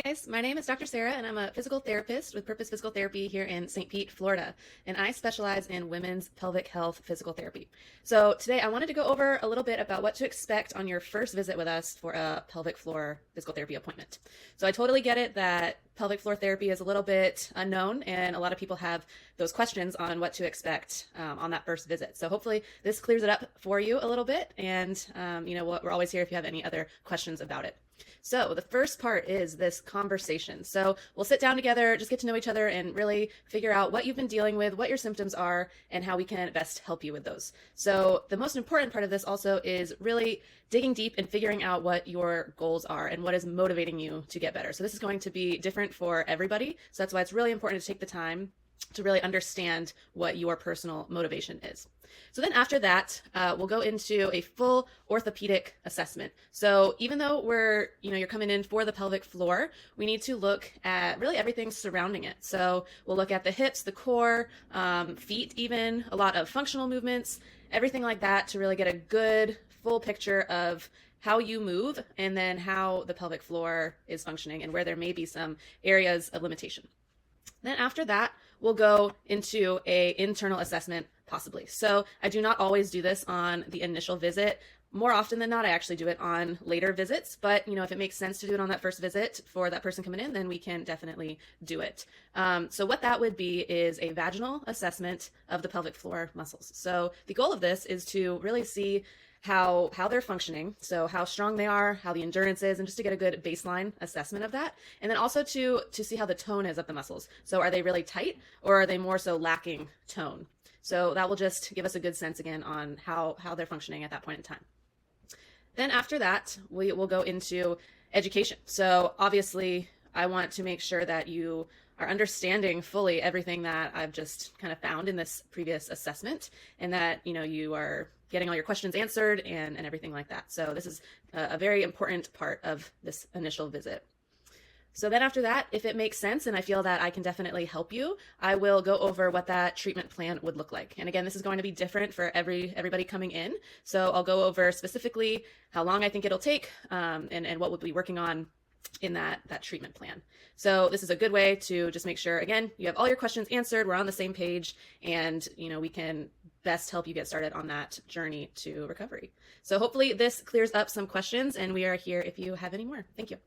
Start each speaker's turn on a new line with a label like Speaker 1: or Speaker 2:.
Speaker 1: Hey guys, my name is Dr. Sarah and I'm a physical therapist with Purpose Physical Therapy here in St. Pete, Florida. And I specialize in women's pelvic health physical therapy. So today I wanted to go over a little bit about what to expect on your first visit with us for a pelvic floor physical therapy appointment. So I totally get it that pelvic floor therapy is a little bit unknown and a lot of people have those questions on what to expect on that first visit. So hopefully this clears it up for you a little bit, and we're always here if you have any other questions about it. So the first part is this conversation. So we'll sit down together, just get to know each other and really figure out what you've been dealing with, what your symptoms are, and how we can best help you with those. So the most important part of this also is really digging deep and figuring out what your goals are and what is motivating you to get better. So this is going to be different for everybody. So that's why it's really important to take the time to really understand what your personal motivation is. So then after that, we'll go into a full orthopedic assessment. So even though you're coming in for the pelvic floor, we need to look at really everything surrounding it. So we'll look at the hips, the core, feet even, a lot of functional movements, everything like that to really get a good full picture of how you move and then how the pelvic floor is functioning and where there may be some areas of limitation. Then after that, we'll go into an internal assessment, possibly. So I do not always do this on the initial visit. More often than not, I actually do it on later visits, but if it makes sense to do it on that first visit for that person coming in, then we can definitely do it. So what that would be is a vaginal assessment of the pelvic floor muscles. So the goal of this is to really see how they're functioning, so how strong they are, how the endurance is, and just to get a good baseline assessment of that. And then also to see how the tone is of the muscles. So are they really tight or are they more so lacking tone? So that will just give us a good sense again on how they're functioning at that point in time. Then after that, we will go into education. So obviously I want to make sure that you are understanding fully everything that I've just kind of found in this previous assessment, and that you are getting all your questions answered and everything like that. So this is a very important part of this initial visit. So then after that, if it makes sense and I feel that I can definitely help you, I will go over what that treatment plan would look like. And again, this is going to be different for everybody coming in. So I'll go over specifically how long I think it'll take and what we'll be working on in that treatment plan. So this is a good way to just make sure, again, you have all your questions answered, we're on the same page, and we can best help you get started on that journey to recovery. So hopefully this clears up some questions, and we are here if you have any more. Thank you.